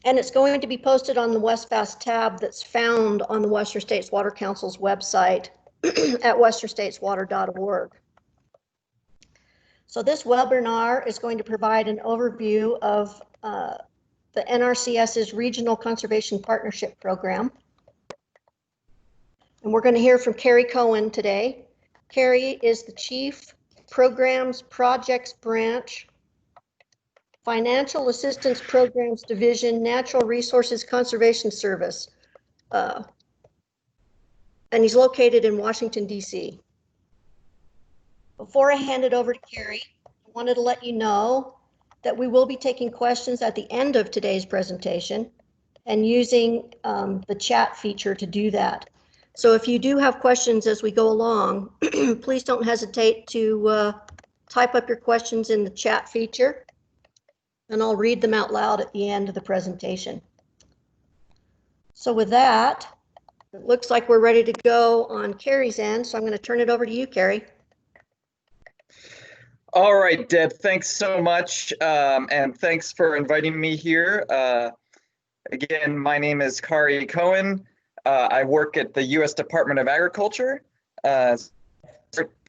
And it's going to be posted on the WestFAST tab that's found on the Western States Water Council's website at westernstateswater.org. So this webinar is going to provide an overview of the NRCS's Regional Conservation Partnership Program. And we're going to hear from Carrie Cohen today. Carrie is the Chief Programs Projects Branch, Financial Assistance Programs Division, Natural Resources Conservation Service. And he's located in Washington, D.C. Before I hand it over to Carrie, I wanted to let you know that we will be taking questions at the end of today's presentation and using the chat feature to do that. So if you do have questions as we go along, please don't hesitate to type up your questions in the chat feature, and I'll read them out loud at the end of the presentation. So with that, it looks like we're ready to go on Carrie's end, so I'm going to turn it over to you, Carrie. All right, Deb, thanks so much, and thanks for inviting me here. Again, my name is Carrie Cohen. I work at the U.S. Department of Agriculture,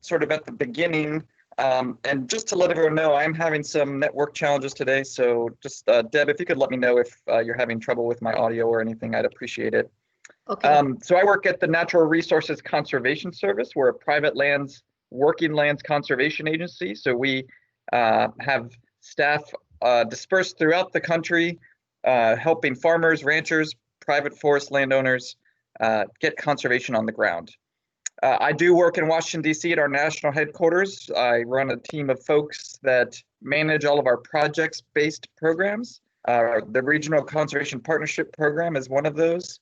sort of at the beginning. And just to let everyone know, I'm having some network challenges today, so just, Deb, if you could let me know if you're having trouble with my audio or anything, I'd appreciate it. Okay. So I work at the Natural Resources Conservation Service. We're a private working lands conservation agency. So we have staff dispersed throughout the country, helping farmers, ranchers, private forest landowners get conservation on the ground. I do work in Washington, D.C. at our national headquarters. I run a team of folks that manage all of our projects-based programs. The Regional Conservation Partnership Program is one of those.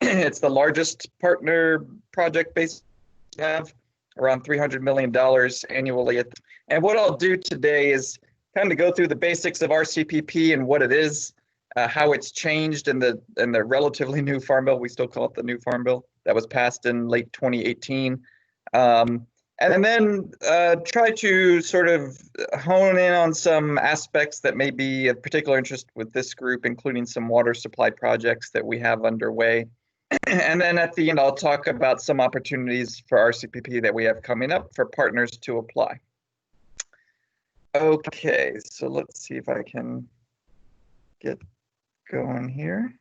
It's the largest partner project-based we have, around $300 million annually. And what I'll do today is kind of go through the basics of RCPP and what it is, how it's changed in the relatively new Farm Bill. We still call it the new Farm Bill that was passed in late 2018. And then try to sort of hone in on some aspects that may be of particular interest with this group, including some water supply projects that we have underway. And then at the end, I'll talk about some opportunities for RCPP that we have coming up for partners to apply. Okay, so let's see if I can get going here.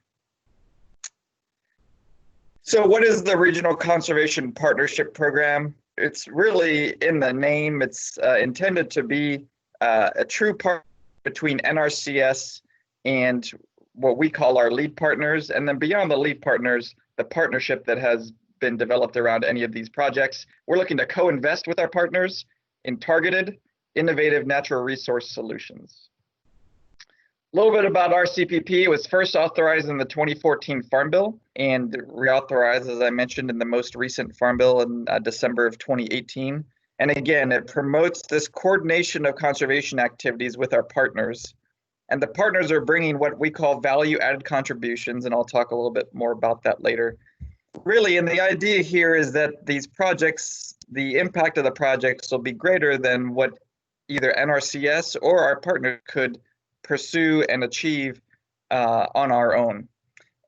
So what is the Regional Conservation Partnership Program? It's really in the name. It's intended to be a true partnership between NRCS and what we call our lead partners, and then beyond the lead partners, the partnership that has been developed around any of these projects. We're looking to co-invest with our partners in targeted, innovative natural resource solutions. A little bit about RCPP. It was first authorized in the 2014 Farm Bill and reauthorized, as I mentioned, in the most recent Farm Bill in December of 2018. And again, it promotes this coordination of conservation activities with our partners. And the partners are bringing what we call value-added contributions, and I'll talk a little bit more about that later. Really, and the idea here is that these projects, the impact of the projects will be greater than what either NRCS or our partner could pursue and achieve on our own.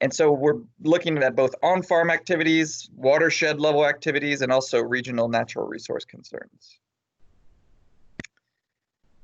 And so we're looking at both on-farm activities, watershed level activities, and also regional natural resource concerns.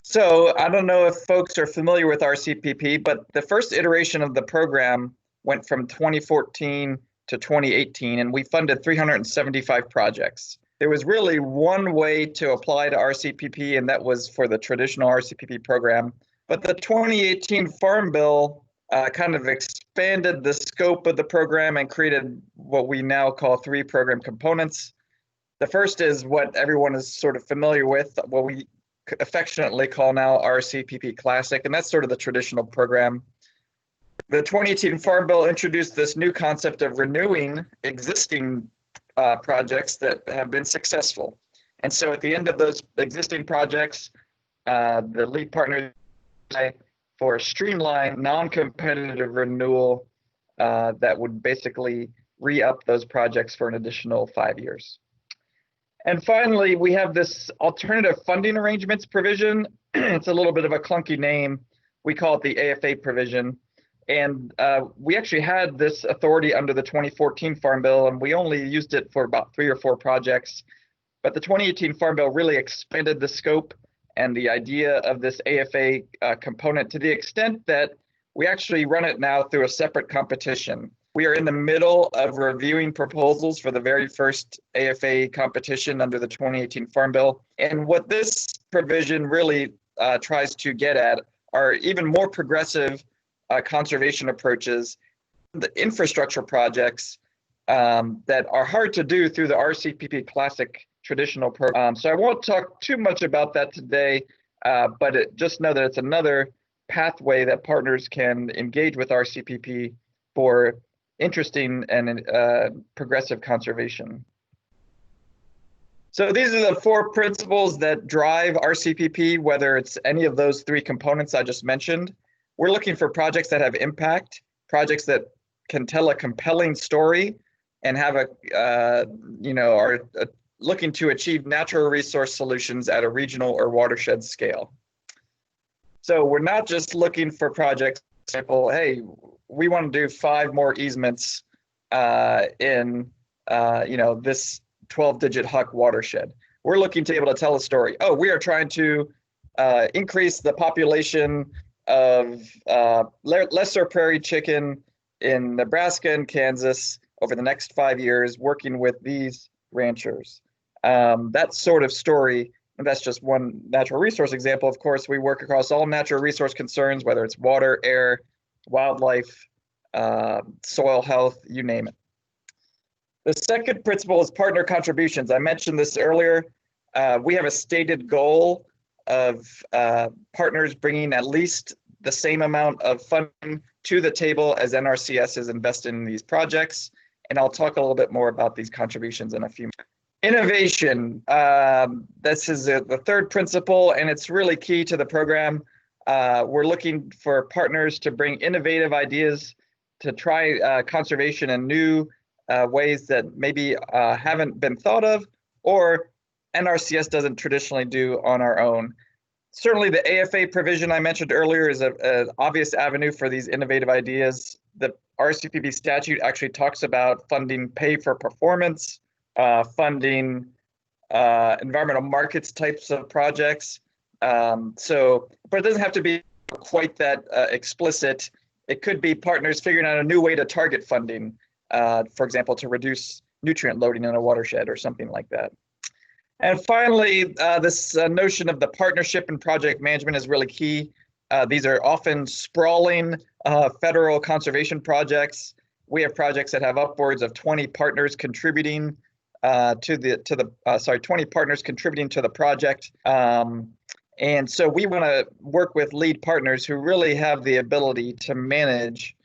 So I don't know if folks are familiar with RCPP, but the first iteration of the program went from 2014 to 2018, and we funded 375 projects. There was really one way to apply to RCPP, and that was for the traditional RCPP program. But the 2018 Farm Bill kind of expanded the scope of the program and created what we now call 3 program components. The first is what everyone is sort of familiar with, what we affectionately call now RCPP Classic, and that's sort of the traditional program. The 2018 Farm Bill introduced this new concept of renewing existing projects that have been successful. And so at the end of those existing projects, the lead partner for a streamlined, non-competitive renewal that would basically re-up those projects for an additional 5 years. And finally, we have this alternative funding arrangements provision. It's a little bit of a clunky name. We call it the AFA provision. And we actually had this authority under the 2014 Farm Bill, and we only used it for about 3 or 4 projects. But the 2018 Farm Bill really expanded the scope and the idea of this AFA component to the extent that we actually run it now through a separate competition. We are in the middle of reviewing proposals for the very first AFA competition under the 2018 Farm Bill. And what this provision really tries to get at are even more progressive conservation approaches, the infrastructure projects that are hard to do through the RCPP Classic traditional program. So I won't talk too much about that today, but just know that it's another pathway that partners can engage with RCPP for interesting and progressive conservation. So these are the 4 principles that drive RCPP, whether it's any of those 3 components I just mentioned. We're looking for projects that have impact, projects that can tell a compelling story and have are looking to achieve natural resource solutions at a regional or watershed scale. So we're not just looking for projects, for example, hey, we want to do 5 more easements in this 12-digit Huck watershed. We're looking to be able to tell a story. Oh, we are trying to increase the population of lesser prairie chicken in Nebraska and Kansas over the next 5 years, working with these ranchers. That sort of story, and that's just one natural resource example. Of course, we work across all natural resource concerns, whether it's water, air, wildlife, soil health, you name it. The second principle is partner contributions. I mentioned this earlier. We have a stated goal of partners bringing at least the same amount of funding to the table as NRCS is invested in these projects. And I'll talk a little bit more about these contributions in a few minutes. Innovation, this is the third principle, and it's really key to the program. We're looking for partners to bring innovative ideas to try conservation in new ways that maybe haven't been thought of, or NRCS doesn't traditionally do on our own. Certainly the AFA provision I mentioned earlier is an obvious avenue for these innovative ideas. The RCPP statute actually talks about funding pay for performance, funding environmental markets types of projects. But it doesn't have to be quite that explicit. It could be partners figuring out a new way to target funding, for example, to reduce nutrient loading in a watershed or something like that. And finally, this notion of the partnership and project management is really key. These are often sprawling federal conservation projects. We have projects that have upwards of 20 partners contributing 20 partners contributing to the project. And so we want to work with lead partners who really have the ability to manage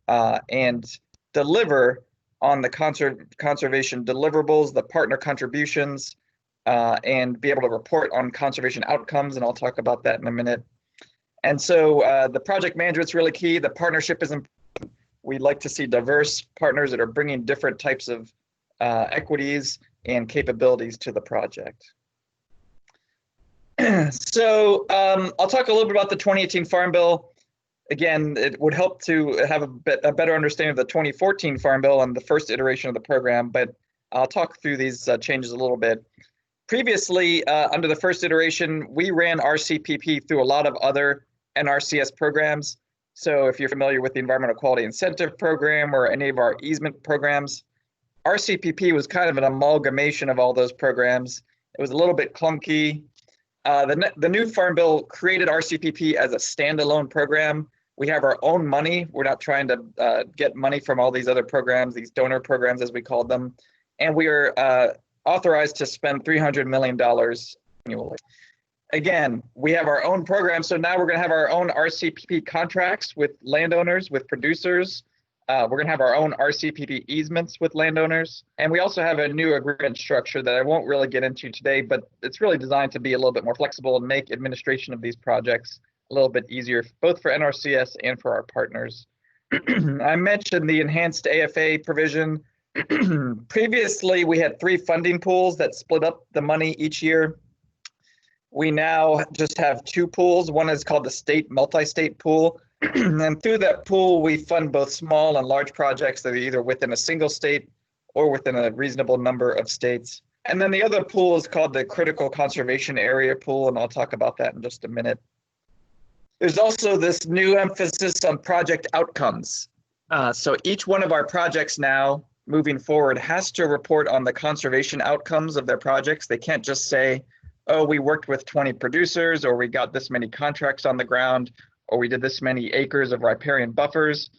and deliver on the conservation deliverables, the partner contributions, and be able to report on conservation outcomes, and I'll talk about that in a minute. And so the project management is really key. The partnership is important. We'd like to see diverse partners that are bringing different types of equities and capabilities to the project. So I'll talk a little bit about the 2018 Farm Bill. Again, it would help to have a better understanding of the 2014 Farm Bill and the first iteration of the program, but I'll talk through these changes a little bit. Previously, under the first iteration, we ran RCPP through a lot of other NRCS programs. So if you're familiar with the Environmental Quality Incentive Program or any of our easement programs, RCPP was kind of an amalgamation of all those programs. It was a little bit clunky. The new Farm Bill created RCPP as a standalone program. We have our own money. We're not trying to get money from all these other programs, these donor programs as we call them. And we are authorized to spend $300 million annually. Again, we have our own program, so now we're going to have our own RCPP contracts with landowners, with producers. We're going to have our own RCPP easements with landowners. And we also have a new agreement structure that I won't really get into today, but it's really designed to be a little bit more flexible and make administration of these projects a little bit easier, both for NRCS and for our partners. I mentioned the enhanced AFA provision. Previously, we had 3 funding pools that split up the money each year. we now just have two pools. One is called the state multi-state pool. And through that pool, we fund both small and large projects that are either within a single state or within a reasonable number of states. And then the other pool is called the critical conservation area pool, and I'll talk about that in just a minute. There's also this new emphasis on project outcomes. So each one of our projects now moving forward has to report on the conservation outcomes of their projects. They can't just say, oh, we worked with 20 producers, or we got this many contracts on the ground, or we did this many acres of riparian buffers.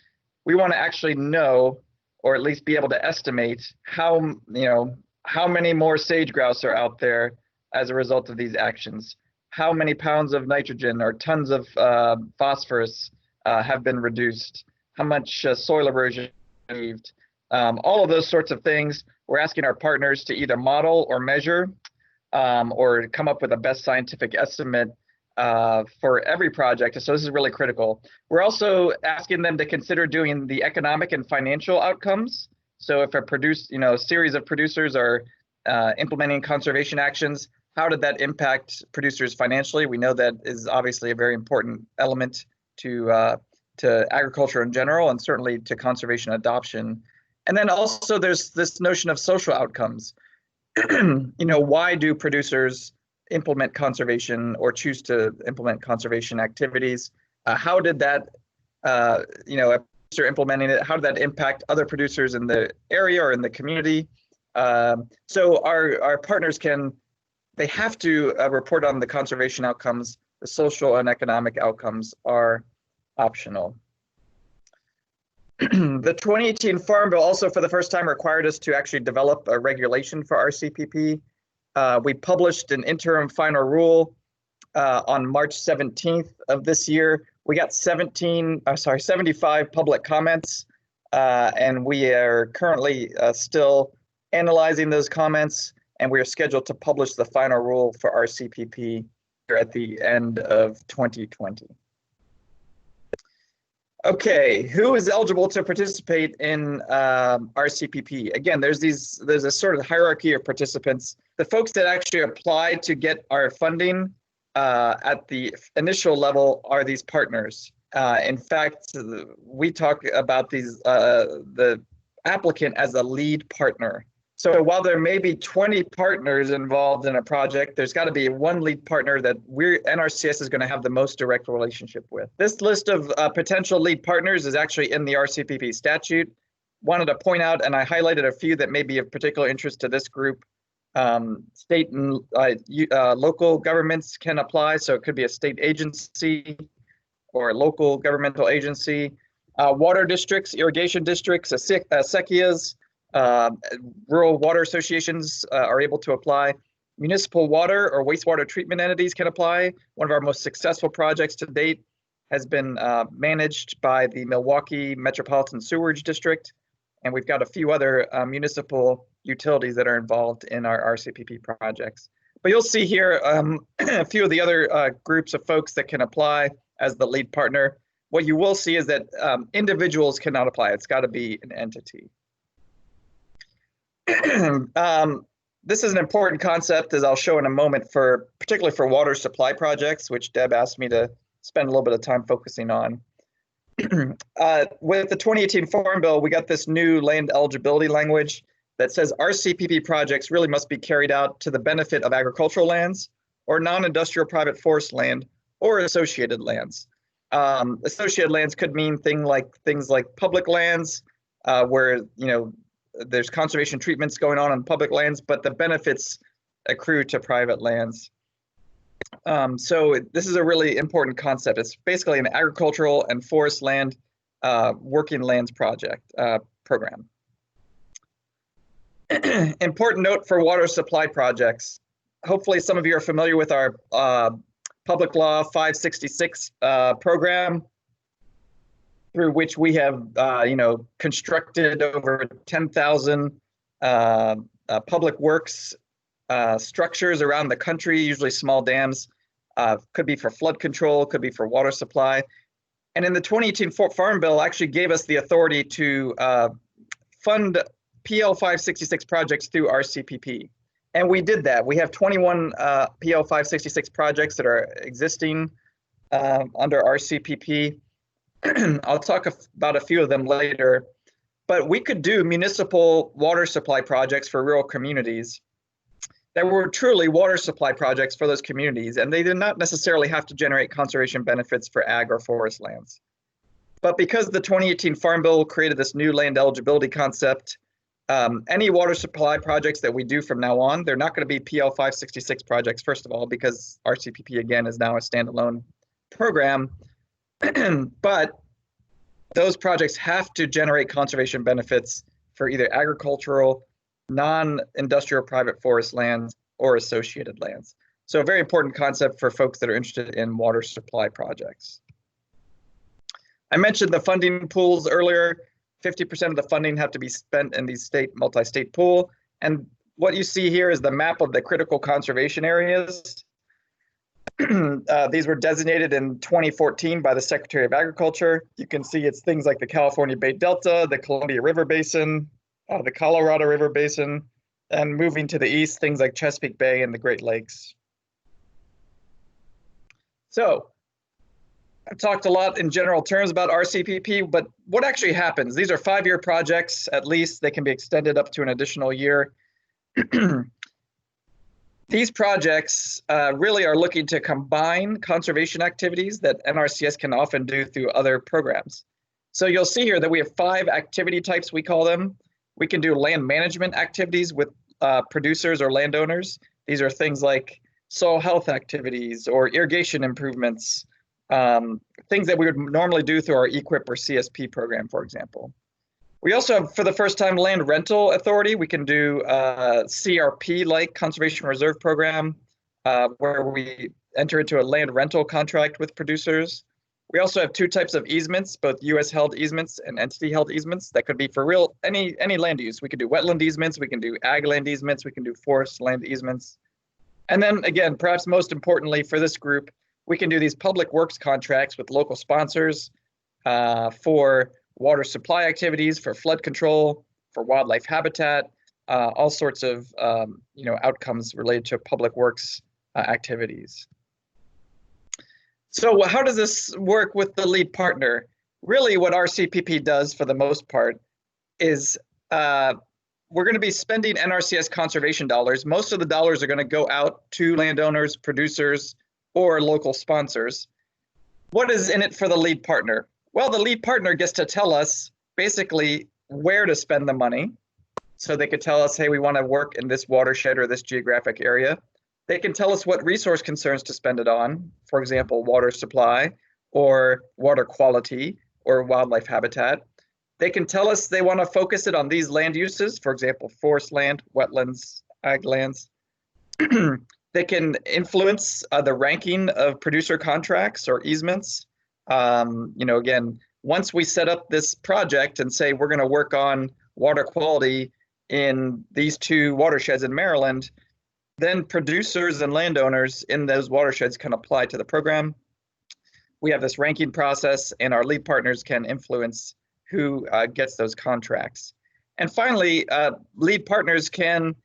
We want to actually know, or at least be able to estimate how many more sage grouse are out there as a result of these actions. How many pounds of nitrogen or tons of phosphorus have been reduced? How much soil erosion removed? All of those sorts of things. We're asking our partners to either model or measure or come up with a best scientific estimate for every project. So this is really critical. We're also asking them to consider doing the economic and financial outcomes. So if a series of producers are implementing conservation actions, how did that impact producers financially? We know that is obviously a very important element to agriculture in general, and certainly to conservation adoption. And then also there's this notion of social outcomes. Why do producers implement conservation or choose to implement conservation activities? How did that, a producer implementing it, how did that impact other producers in the area or in the community? So our partners they have to report on the conservation outcomes. The social and economic outcomes are optional. The 2018 Farm Bill also for the first time required us to actually develop a regulation for RCPP. We published an interim final rule on March 17th of this year. We got 75 public comments, and we are currently still analyzing those comments, and we are scheduled to publish the final rule for RCPP at the end of 2020. Okay, who is eligible to participate in RCPP? Again, there's a sort of hierarchy of participants. The folks that actually apply to get our funding at the initial level are these partners. In fact, we talk about the applicant as a lead partner. So while there may be 20 partners involved in a project, there's got to be one lead partner that NRCS is going to have the most direct relationship with. This list of potential lead partners is actually in the RCPP statute. Wanted to point out, and I highlighted a few that may be of particular interest to this group. State and local governments can apply, so it could be a state agency or a local governmental agency. Water districts, irrigation districts, acequias, rural water associations are able to apply. Municipal water or wastewater treatment entities can apply. One of our most successful projects to date has been managed by the Milwaukee Metropolitan Sewerage District, and we've got a few other municipal utilities that are involved in our RCPP projects. But you'll see here a few of the other groups of folks that can apply as the lead partner. What you will see is that individuals cannot apply. It's got to be an entity. This is an important concept, as I'll show in a moment, particularly for water supply projects, which Deb asked me to spend a little bit of time focusing on. With the 2018 Farm Bill, we got this new land eligibility language that says RCPP projects really must be carried out to the benefit of agricultural lands or non-industrial private forest land or associated lands. Associated lands could mean things like public lands where there's conservation treatments going on public lands, but the benefits accrue to private lands. So this is a really important concept. It's basically an agricultural and forest land working lands project program. Important note for water supply projects. Hopefully some of you are familiar with our Public Law 566 program, through which we have constructed over 10,000 public works structures around the country, usually small dams, could be for flood control, could be for water supply. And in the 2018 Farm Bill actually gave us the authority to fund PL 566 projects through RCPP. And we did that. We have 21 PL 566 projects that are existing under RCPP. I'll talk about a few of them later, but we could do municipal water supply projects for rural communities that were truly water supply projects for those communities, and they did not necessarily have to generate conservation benefits for ag or forest lands. But because the 2018 Farm Bill created this new land eligibility concept, any water supply projects that we do from now on, they're not going to be PL 566 projects, first of all, because RCPP, again, is now a standalone program. But those projects have to generate conservation benefits for either agricultural, non-industrial private forest lands, or associated lands. So a very important concept for folks that are interested in water supply projects. I mentioned the funding pools earlier. 50% of the funding have to be spent in these multi-state pool. And what you see here is the map of the critical conservation areas. These were designated in 2014 by the Secretary of Agriculture. You can see it's things like the California Bay Delta, the Columbia River Basin, the Colorado River Basin, and moving to the east, things like Chesapeake Bay and the Great Lakes. So I've talked a lot in general terms about RCPP, but what actually happens? These are 5-year projects, at least. They can be extended up to an additional year. These projects really are looking to combine conservation activities that NRCS can often do through other programs. So you'll see here that we have 5 activity types, we call them. We can do land management activities with producers or landowners. These are things like soil health activities or irrigation improvements, things that we would normally do through our EQIP or CSP program, for example. We also have, for the first time, land rental authority. We can do CRP-like conservation reserve program, where we enter into a land rental contract with producers. We also have 2 types of easements, both U.S. held easements and entity held easements. That could be for real any land use. We can do wetland easements, we can do ag land easements, we can do forest land easements. And then again, perhaps most importantly for this group, we can do these public works contracts with local sponsors for water supply activities, for flood control, for wildlife habitat, all sorts of outcomes related to public works activities. So how does this work with the lead partner? Really what RCPP does for the most part is we're going to be spending NRCS conservation dollars. Most of the dollars are going to go out to landowners, producers, or local sponsors. What is in it for the lead partner? Well, the lead partner gets to tell us basically where to spend the money. So they could tell us, hey, we want to work in this watershed or this geographic area. They can tell us what resource concerns to spend it on, for example, water supply or water quality or wildlife habitat. They can tell us they want to focus it on these land uses, for example, forest land, wetlands, ag lands. They can influence the ranking of producer contracts or easements. Again, once we set up this project and say we're going to work on water quality in these 2 watersheds in Maryland, then producers and landowners in those watersheds can apply to the program. We have this ranking process, and our lead partners can influence who gets those contracts. And finally, lead partners can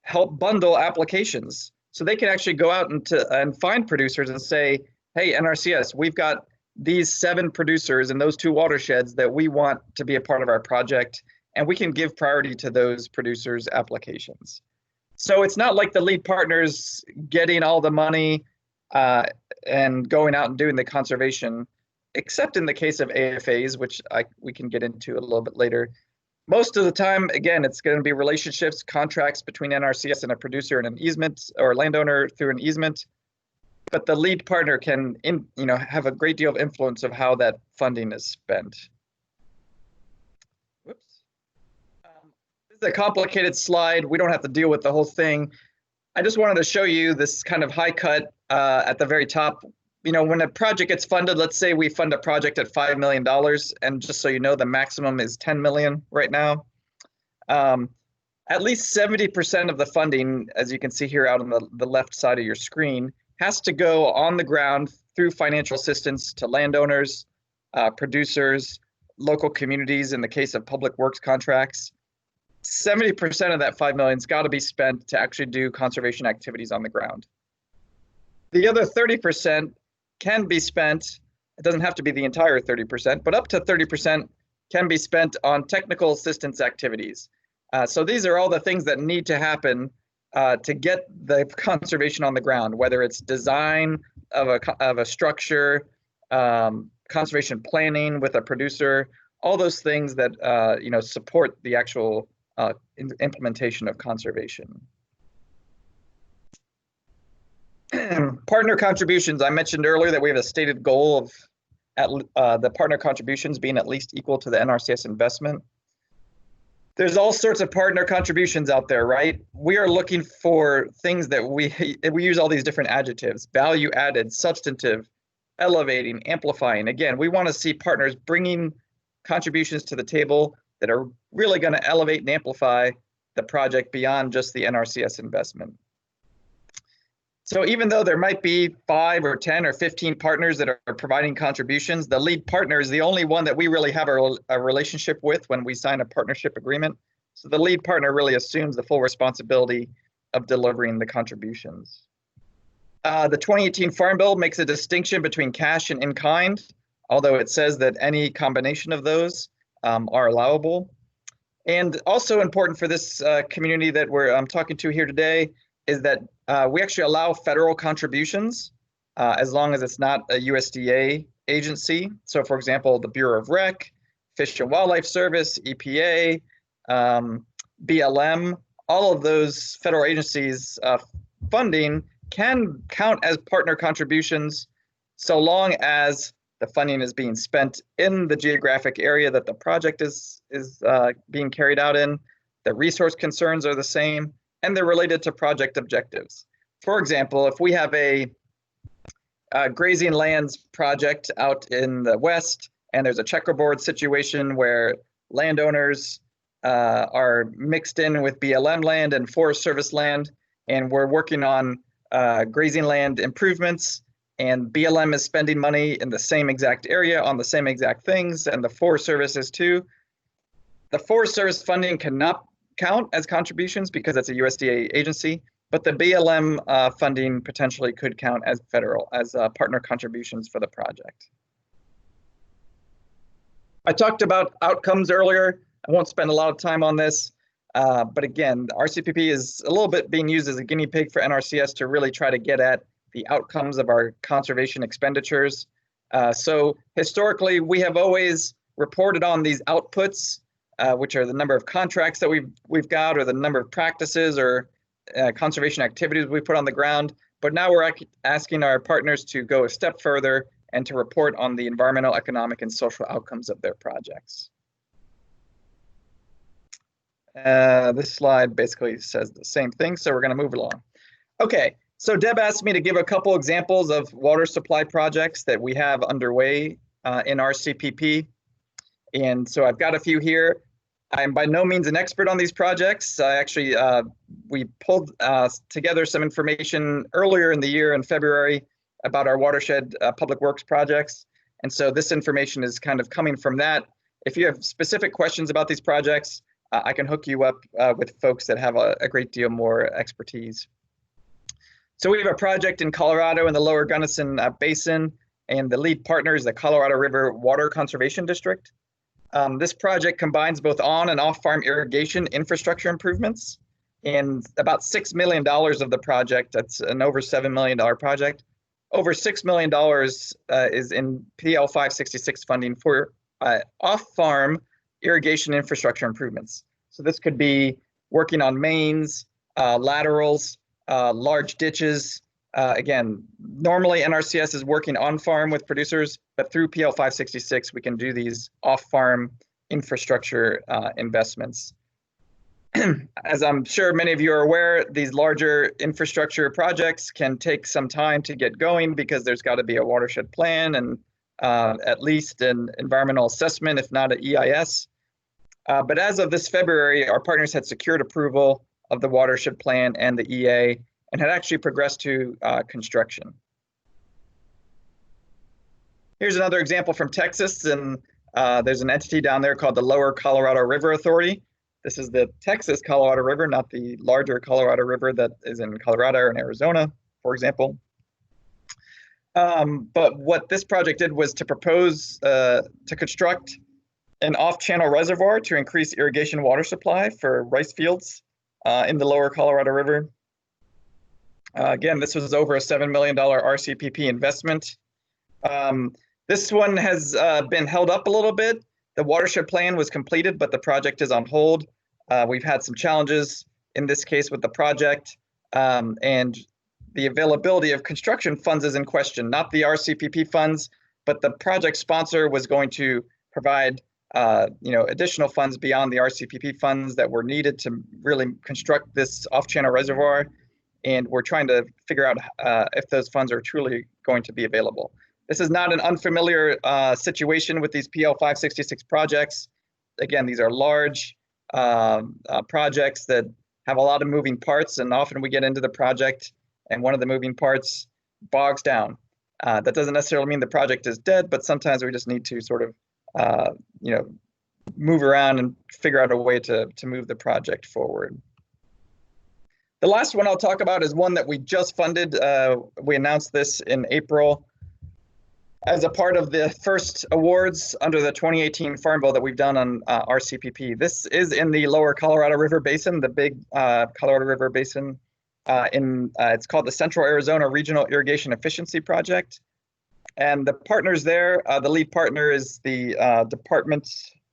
help bundle applications. So they can actually go out and find producers and say, hey, NRCS, we've got these 7 producers in those 2 watersheds that we want to be a part of our project, and we can give priority to those producers' applications. So it's not like the lead partners getting all the money and going out and doing the conservation, except in the case of AFAs, which we can get into a little bit later. Most of the time, again, it's going to be relationships, contracts between NRCS and a producer and an easement, or a landowner through an easement. But the lead partner can have a great deal of influence of how that funding is spent. Whoops. This is a complicated slide. We don't have to deal with the whole thing. I just wanted to show you this kind of high cut at the very top. When a project gets funded, let's say we fund a project at $5 million, and just so you know, the maximum is $10 million right now. At least 70% of the funding, as you can see here out on the left side of your screen, has to go on the ground through financial assistance to landowners, producers, local communities in the case of public works contracts. 70% of that 5 million's got to be spent to actually do conservation activities on the ground. The other 30% can be spent, it doesn't have to be the entire 30%, but up to 30% can be spent on technical assistance activities. So these are all the things that need to happen to get the conservation on the ground, whether it's design of a structure, conservation planning with a producer, all those things that support the actual implementation of conservation. Partner contributions. I mentioned earlier that we have a stated goal of the partner contributions being at least equal to the NRCS investment. There's all sorts of partner contributions out there, right? We are looking for things that we use all these different adjectives: value added, substantive, elevating, amplifying. Again, we want to see partners bringing contributions to the table that are really going to elevate and amplify the project beyond just the NRCS investment. So even though there might be 5 or 10 or 15 partners that are providing contributions, the lead partner is the only one that we really have a relationship with when we sign a partnership agreement. So the lead partner really assumes the full responsibility of delivering the contributions. The 2018 Farm Bill makes a distinction between cash and in-kind, although it says that any combination of those are allowable. And also important for this community that I'm talking to here today is that we actually allow federal contributions as long as it's not a USDA agency. So for example, the Bureau of Rec, Fish and Wildlife Service, EPA, BLM, all of those federal agencies funding can count as partner contributions so long as the funding is being spent in the geographic area that the project is being carried out in, the resource concerns are the same, and they're related to project objectives. For example, if we have a grazing lands project out in the west and there's a checkerboard situation where landowners are mixed in with BLM land and Forest Service land, and we're working on grazing land improvements, and BLM is spending money in the same exact area on the same exact things, and the Forest Service is too. The Forest Service funding cannot count as contributions because it's a USDA agency, but the BLM funding potentially could count as federal, as partner contributions for the project. I talked about outcomes earlier. I won't spend a lot of time on this, but again, RCPP is a little bit being used as a guinea pig for NRCS to really try to get at the outcomes of our conservation expenditures. So historically, we have always reported on these outputs, which are the number of contracts that we've got, or the number of practices or conservation activities we put on the ground. But now we're asking our partners to go a step further and to report on the environmental, economic, and social outcomes of their projects. This slide basically says the same thing, so we're going to move along. Okay, so Deb asked me to give a couple examples of water supply projects that we have underway in RCPP. And so I've got a few here. I'm by no means an expert on these projects. Actually, we pulled together some information earlier in the year in February about our watershed public works projects. And so this information is kind of coming from that. If you have specific questions about these projects, I can hook you up with folks that have a great deal more expertise. So we have a project in Colorado in the lower Gunnison Basin, and the lead partner is the Colorado River Water Conservation District. This project combines both on and off-farm irrigation infrastructure improvements, and about $6 million of the project, that's an over $7 million project, over $6 million is in PL 566 funding for off-farm irrigation infrastructure improvements. So this could be working on mains, laterals, large ditches. Again, normally NRCS is working on farm with producers, but through PL 566, we can do these off-farm infrastructure investments. As I'm sure many of you are aware, these larger infrastructure projects can take some time to get going because there's got to be a watershed plan and at least an environmental assessment, if not an EIS. But as of this February, our partners had secured approval of the watershed plan and the EA and had actually progressed to construction. Here's another example from Texas, and there's an entity down there called the Lower Colorado River Authority This is the Texas Colorado River, not the larger Colorado River that is in Colorado and Arizona, for example. But what this project did was to propose to construct an off-channel reservoir to increase irrigation water supply for rice fields in the lower Colorado River. Again, this was over a $7 million RCPP investment. This one has been held up a little bit. The watershed plan was completed, but the project is on hold. We've had some challenges in this case with the project, and the availability of construction funds is in question, not the RCPP funds, but the project sponsor was going to provide additional funds beyond the RCPP funds that were needed to really construct this off-channel reservoir. And we're trying to figure out if those funds are truly going to be available. This is not an unfamiliar situation with these PL 566 projects. Again, these are large projects that have a lot of moving parts, and often we get into the project and one of the moving parts bogs down. That doesn't necessarily mean the project is dead, but sometimes we just need to sort of move around and figure out a way to move the project forward. The last one I'll talk about is one that we just funded. We announced this in April as a part of the first awards under the 2018 Farm Bill that we've done on RCPP. This is in the lower Colorado River Basin, the big Colorado River Basin. It's called the Central Arizona Regional Irrigation Efficiency Project. And the partners there, the lead partner is the Department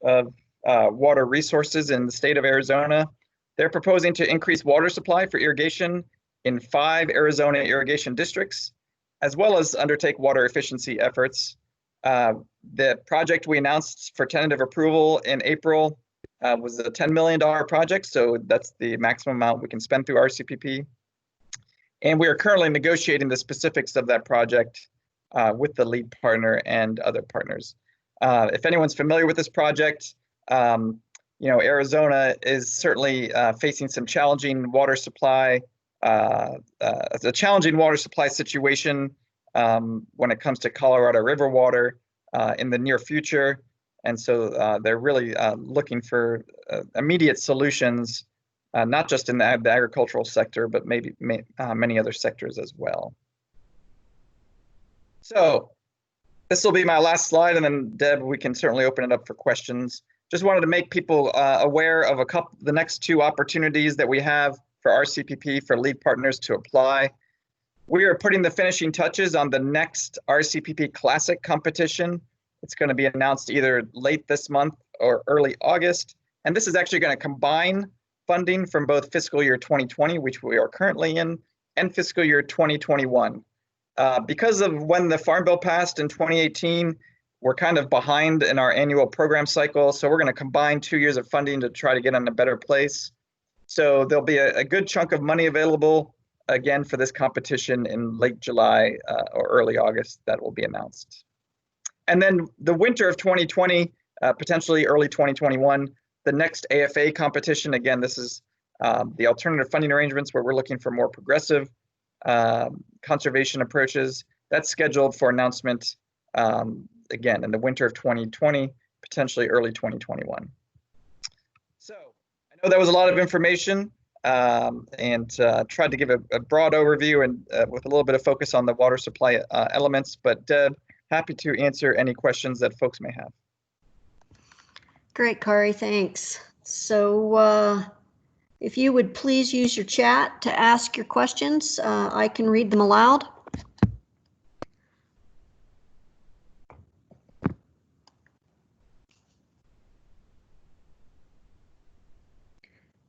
of Water Resources in the state of Arizona. They're proposing to increase water supply for irrigation in 5 Arizona irrigation districts, as well as undertake water efficiency efforts. The project we announced for tentative approval in April was a $10 million project, so that's the maximum amount we can spend through RCPP. And we are currently negotiating the specifics of that project with the lead partner and other partners. If anyone's familiar with this project, Arizona is certainly facing some challenging water supply, a challenging water supply situation when it comes to Colorado River water in the near future. And so they're really looking for immediate solutions, not just in the agricultural sector, but maybe many other sectors as well. So this will be my last slide, and then Deb, we can certainly open it up for questions. Just wanted to make people aware of the next 2 opportunities that we have for RCPP for lead partners to apply. We are putting the finishing touches on the next RCPP Classic competition. It's going to be announced either late this month or early August. And this is actually going to combine funding from both fiscal year 2020, which we are currently in, and fiscal year 2021. Because of when the Farm Bill passed in 2018, we're kind of behind in our annual program cycle. So we're going to combine 2 years of funding to try to get in a better place. So there'll be a good chunk of money available again for this competition in late July or early August that will be announced. And then the winter of 2020, potentially early 2021, the next AFA competition. Again, this is the alternative funding arrangements where we're looking for more progressive conservation approaches. That's scheduled for announcement again in the winter of 2020, potentially early 2021. So I know that was a lot of information and tried to give a broad overview and with a little bit of focus on the water supply elements, but Deb, happy to answer any questions that folks may have. Great, Kari, thanks. So if you would please use your chat to ask your questions, I can read them aloud.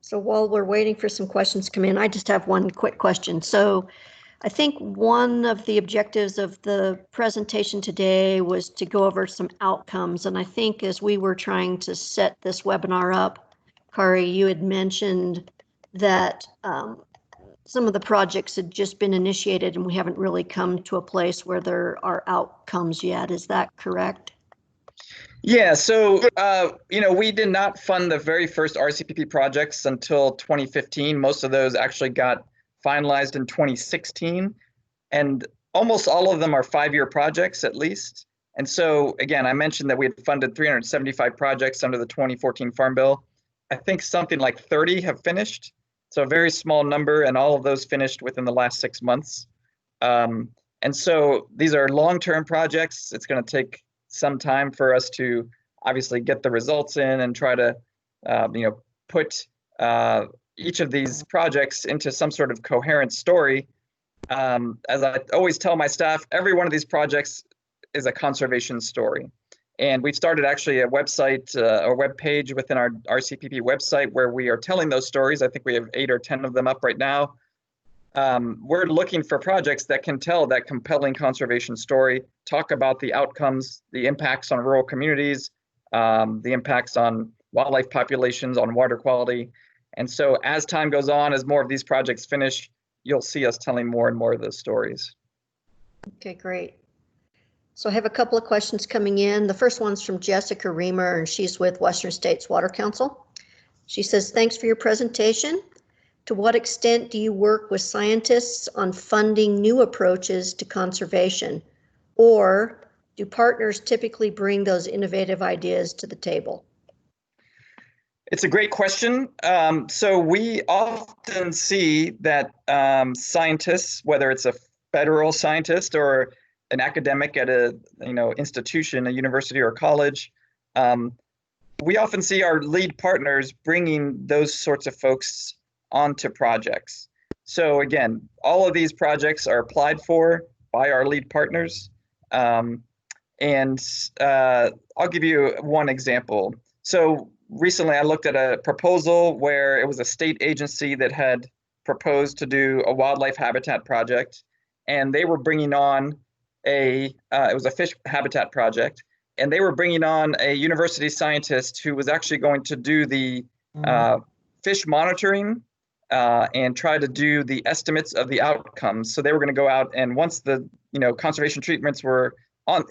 So while we're waiting for some questions to come in, I just have one quick question. So I think one of the objectives of the presentation today was to go over some outcomes. And I think as we were trying to set this webinar up, Kari, you had mentioned that some of the projects had just been initiated and we haven't really come to a place where there are outcomes yet. Is that correct? Yeah, so, we did not fund the very first RCPP projects until 2015. Most of those actually got finalized in 2016, and almost all of them are 5-year projects at least. And so, again, I mentioned that we had funded 375 projects under the 2014 Farm Bill. I think something like 30 have finished. So a very small number, and all of those finished within the last 6 months. And so these are long-term projects. It's going to take some time for us to obviously get the results in and try to, put each of these projects into some sort of coherent story. As I always tell my staff, every one of these projects is a conservation story. And we've started actually a website, a web page within our RCPP website where we are telling those stories. I think we have 8 or 10 of them up right now. We're looking for projects that can tell that compelling conservation story, talk about the outcomes, the impacts on rural communities, the impacts on wildlife populations, on water quality. And so as time goes on, as more of these projects finish, you'll see us telling more and more of those stories. Okay, great. So I have a couple of questions coming in. The first one's from Jessica Reamer, and she's with Western States Water Council. She says, thanks for your presentation. To what extent do you work with scientists on funding new approaches to conservation? Or do partners typically bring those innovative ideas to the table? It's a great question. So we often see that scientists, whether it's a federal scientist or an academic at a institution, a university or college, we often see our lead partners bringing those sorts of folks onto projects. So again, all of these projects are applied for by our lead partners. And I'll give you one example. So recently I looked at a proposal where it was a state agency that had proposed to do a wildlife habitat project, and they were bringing on it was a fish habitat project, and they were bringing on a university scientist who was actually going to do the fish monitoring and try to do the estimates of the outcomes. So they were going to go out, and once the conservation treatments were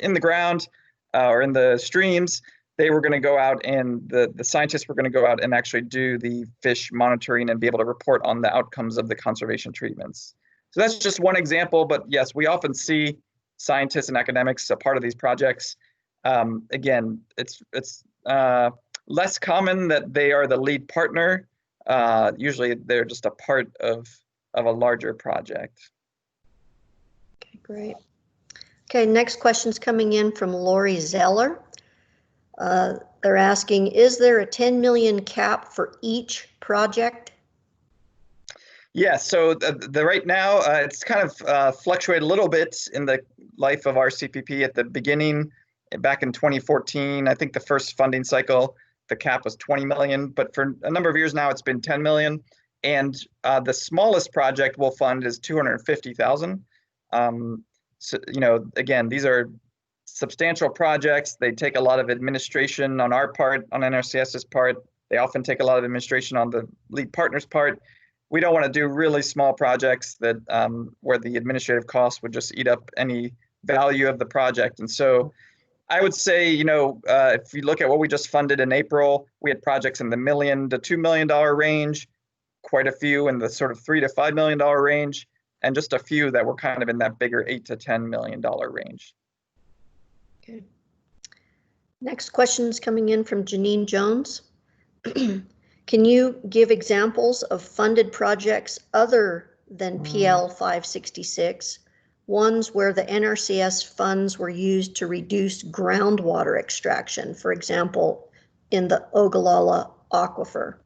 in the ground or in the streams, they were going to go out, and the scientists were going to go out and actually do the fish monitoring and be able to report on the outcomes of the conservation treatments. So that's just one example, but yes, we often see scientists and academics a part of these projects. Again, it's less common that they are the lead partner. Usually they're just a part of a larger project. Okay, great. Okay, next question's coming in from Lori Zeller. They're asking, is there a 10 million cap for each project? Yes, so right now it's kind of fluctuated a little bit in the life of RCPP. At the beginning, back in 2014, I think the first funding cycle, the cap was 20 million, but for a number of years now, it's been 10 million. And the smallest project we'll fund is 250,000. So, again, these are substantial projects. They take a lot of administration on our part, on NRCS's part. They often take a lot of administration on the lead partner's part. We don't want to do really small projects that where the administrative costs would just eat up any value of the project. And so I would say, if you look at what we just funded in April, we had projects in the $1 million to $2 million range, quite a few in the sort of $3 to $5 million range, and just a few that were kind of in that bigger $8 to $10 million range. Okay. Next question is coming in from Janine Jones. Can you give examples of funded projects other than PL 566, ones where the NRCS funds were used to reduce groundwater extraction, for example, in the Ogallala Aquifer?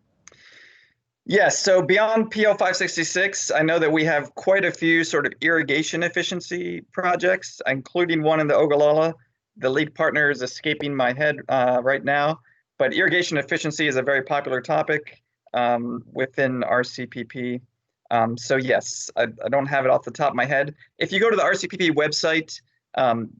Yes, so beyond PL 566, I know that we have quite a few sort of irrigation efficiency projects, including one in the Ogallala. The lead partner is escaping my head right now, but irrigation efficiency is a very popular topic within RCPP. So yes, I don't have it off the top of my head. If you go to the RCPP website,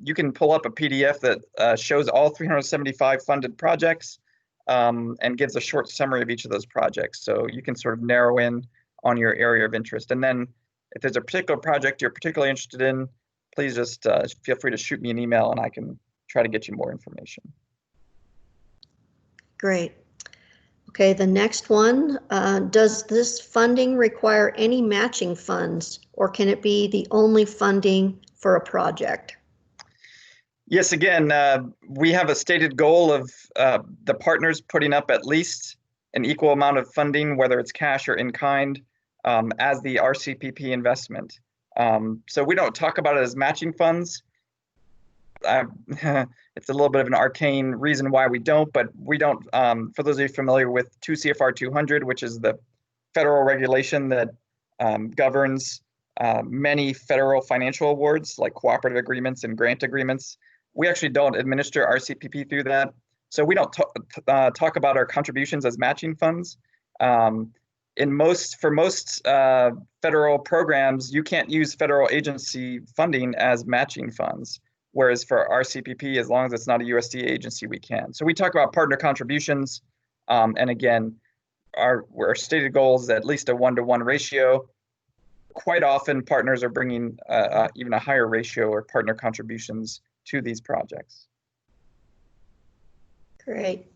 you can pull up a PDF that shows all 375 funded projects and gives a short summary of each of those projects. So you can sort of narrow in on your area of interest. And then if there's a particular project you're particularly interested in, please just feel free to shoot me an email and I can try to get you more information. Great. Okay, the next one, does this funding require any matching funds, or can it be the only funding for a project? Yes, again, we have a stated goal of the partners putting up at least an equal amount of funding, whether it's cash or in kind, as the RCPP investment. So we don't talk about it as matching funds. It's a little bit of an arcane reason why we don't, but we don't, for those of you familiar with 2 CFR 200, which is the federal regulation that governs many federal financial awards like cooperative agreements and grant agreements, we actually don't administer RCPP through that. So we don't talk about our contributions as matching funds. For most federal programs, you can't use federal agency funding as matching funds. Whereas for RCPP, as long as it's not a USDA agency, we can. So we talk about partner contributions. And again, our stated goal is at least a 1-to-1 ratio. Quite often, partners are bringing even a higher ratio or partner contributions to these projects. Great.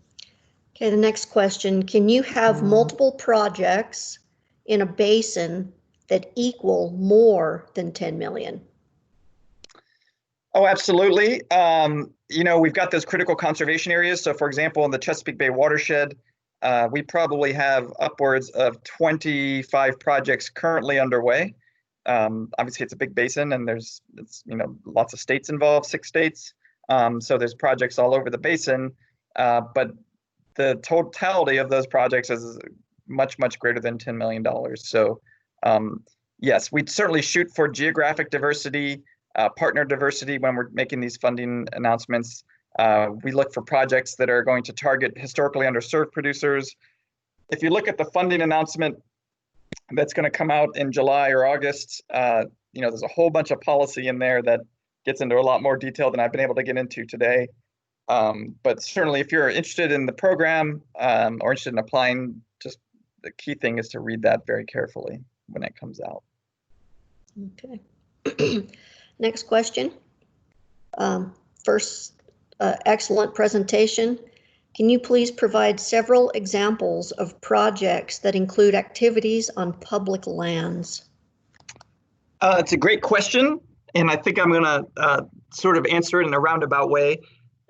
Okay, the next question. Can you have multiple projects in a basin that equal more than 10 million? Oh, absolutely. We've got those critical conservation areas. So for example, in the Chesapeake Bay watershed, we probably have upwards of 25 projects currently underway. Obviously, it's a big basin, and there's lots of states involved, 6 states. So there's projects all over the basin, but the totality of those projects is much, much greater than $10 million. So yes, we'd certainly shoot for geographic diversity, partner diversity when we're making these funding announcements. We look for projects that are going to target historically underserved producers. If you look at the funding announcement that's going to come out in July or August, there's a whole bunch of policy in there that gets into a lot more detail than I've been able to get into today. But certainly if you're interested in the program or interested in applying, just the key thing is to read that very carefully when it comes out. Okay. Next question. First, excellent presentation. Can you please provide several examples of projects that include activities on public lands? It's a great question, and I think I'm going to sort of answer it in a roundabout way.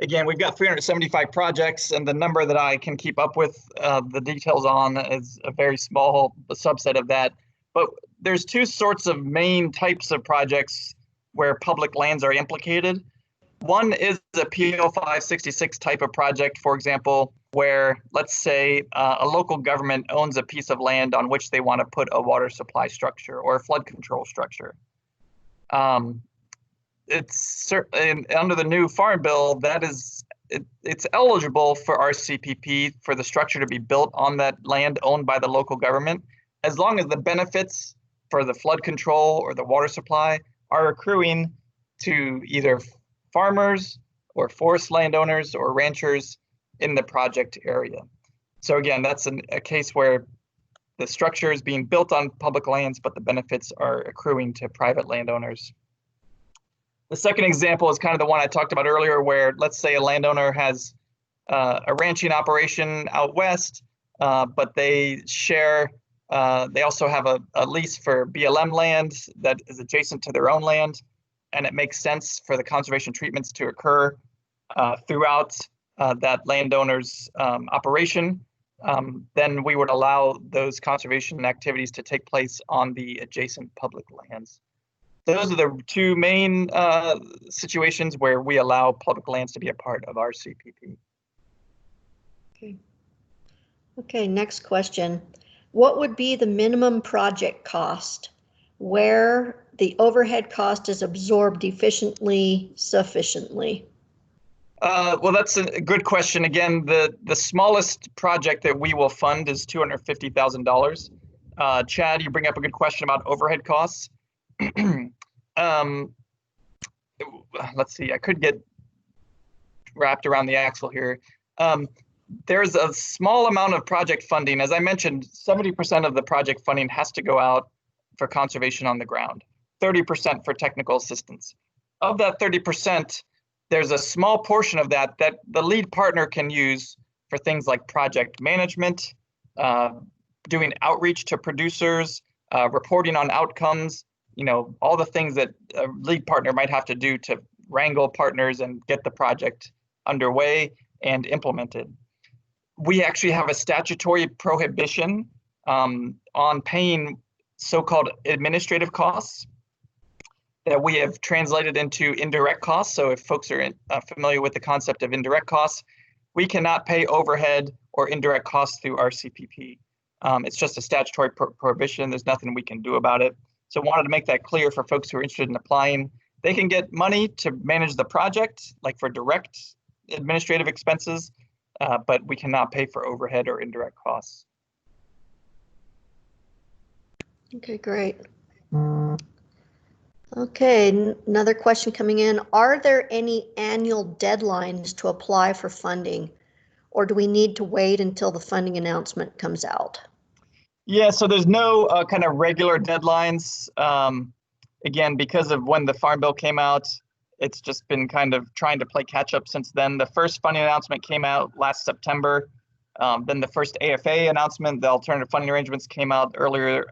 Again, we've got 375 projects, and the number that I can keep up with the details on is a very small subset of that. But there's 2 sorts of main types of projects where public lands are implicated. One is a PO 566 type of project, for example, where let's say a local government owns a piece of land on which they want to put a water supply structure or a flood control structure. It's certainly under the new Farm Bill, it's eligible for RCPP for the structure to be built on that land owned by the local government, as long as the benefits for the flood control or the water supply are accruing to either farmers or forest landowners or ranchers in the project area. So again, that's a case where the structure is being built on public lands, but the benefits are accruing to private landowners. The second example is kind of the one I talked about earlier, where let's say a landowner has a ranching operation out west, but they share, they also have a lease for BLM land that is adjacent to their own land, and it makes sense for the conservation treatments to occur throughout that landowner's operation. Then we would allow those conservation activities to take place on the adjacent public lands. Those are the 2 main situations where we allow public lands to be a part of RCPP. Okay, next question. What would be the minimum project cost where the overhead cost is absorbed efficiently, sufficiently? Well, that's a good question. Again, the smallest project that we will fund is $250,000. Chad, you bring up a good question about overhead costs. Let's see, I could get wrapped around the axle here. There's a small amount of project funding. As I mentioned, 70% of the project funding has to go out for conservation on the ground, 30% for technical assistance. Of that 30%, there's a small portion of that the lead partner can use for things like project management, doing outreach to producers, reporting on outcomes, all the things that a lead partner might have to do to wrangle partners and get the project underway and implemented. we actually have a statutory prohibition on paying so-called administrative costs that we have translated into indirect costs. So if folks are familiar with the concept of indirect costs, we cannot pay overhead or indirect costs through RCPP. It's just a statutory prohibition. There's nothing we can do about it. So I wanted to make that clear for folks who are interested in applying. They can get money to manage the project, like for direct administrative expenses, but we cannot pay for overhead or indirect costs. Okay, great. Okay, another question coming in. Are there any annual deadlines to apply for funding, or do we need to wait until the funding announcement comes out? Yeah, so there's no kind of regular deadlines. Again, because of when the Farm Bill came out, it's just been kind of trying to play catch up since then. The first funding announcement came out last September. Then the first AFA announcement, the alternative funding arrangements, came out earlier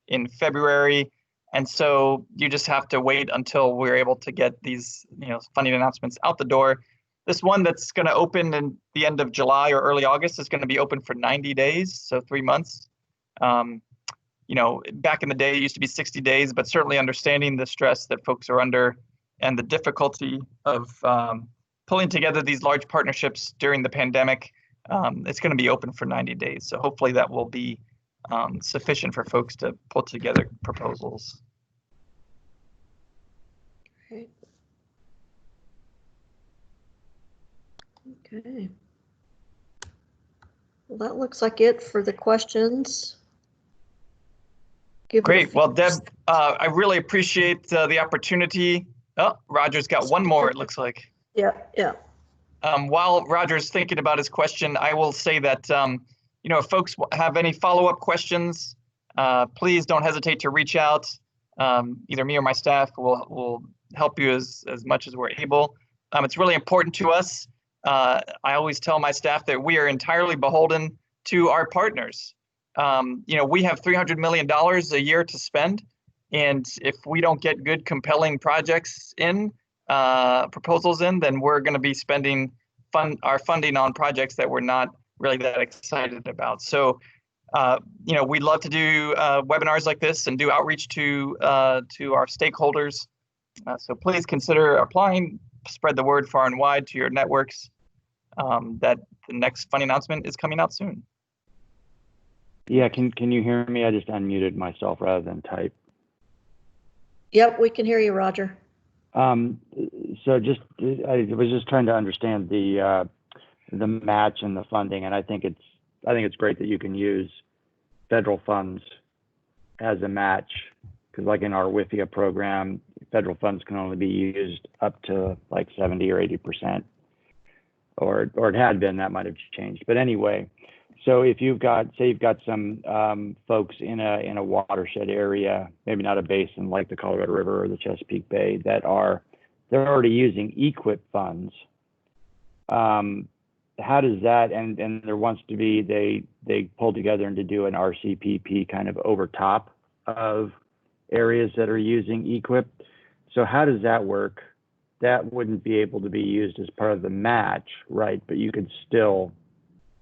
in February. And so you just have to wait until we're able to get these, funding announcements out the door. This one that's going to open in the end of July or early August is going to be open for 90 days, so 3 months. Back in the day, it used to be 60 days, but certainly understanding the stress that folks are under and the difficulty of pulling together these large partnerships during the pandemic, it's going to be open for 90 days. So hopefully that will be sufficient for folks to pull together proposals. Great. Okay. Well, that looks like it for the questions. Great. Well, Deb, I really appreciate the opportunity. Oh, Roger's got one more, it looks like. Yeah. While Roger's thinking about his question, I will say that, if folks have any follow-up questions, please don't hesitate to reach out. Either me or my staff will help you as much as we're able. It's really important to us. I always tell my staff that we are entirely beholden to our partners. We have $300 million a year to spend. And if we don't get good, compelling projects in, proposals in, then we're going to be spending our funding on projects that we're not really that excited about. So, we'd love to do webinars like this and do outreach to our stakeholders. So please consider applying, spread the word far and wide to your networks that the next funding announcement is coming out soon. Yeah, can you hear me? I just unmuted myself rather than type. Yep, we can hear you, Roger. So I was just trying to understand the match and the funding, and I think it's great that you can use federal funds as a match, because like in our WIFIA program, federal funds can only be used up to like 70 or 80%, or it had been. That might have changed, but anyway. So if you've got some folks in a watershed area, maybe not a basin like the Colorado River or the Chesapeake Bay, they're already using EQIP funds. How does that, and there wants to be, they pull together and to do an RCPP kind of over top of areas that are using EQIP. So how does that work? That wouldn't be able to be used as part of the match, right? But you could still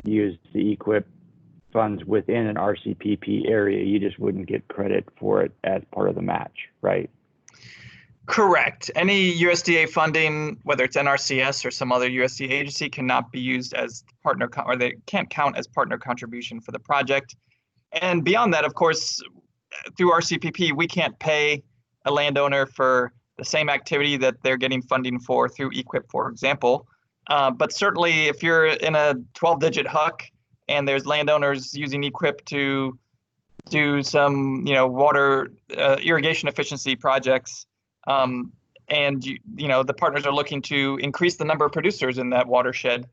use the EQIP funds within an RCPP area. You just wouldn't get credit for it as part of the match, right? Correct. Any USDA funding, whether it's NRCS or some other USDA agency, cannot be used as partner, or they can't count as partner contribution for the project. And beyond that, of course, through RCPP, we can't pay a landowner for the same activity that they're getting funding for through EQIP, for example. But certainly if you're in a 12-digit HUC and there's landowners using EQIP to do some, water irrigation efficiency projects, and the partners are looking to increase the number of producers in that watershed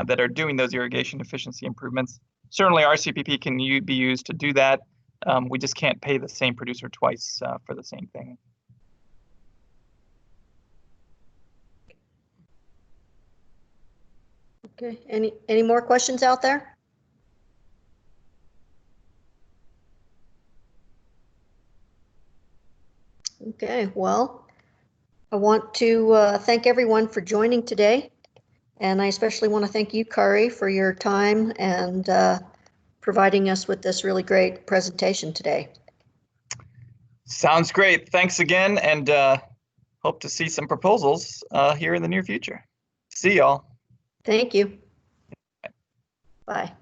that are doing those irrigation efficiency improvements, certainly RCPP can be used to do that. We just can't pay the same producer twice for the same thing. Okay, any more questions out there? Okay, well, I want to thank everyone for joining today. And I especially want to thank you, Kari, for your time and providing us with this really great presentation today. Sounds great. Thanks again, and hope to see some proposals here in the near future. See y'all. Thank you. Bye.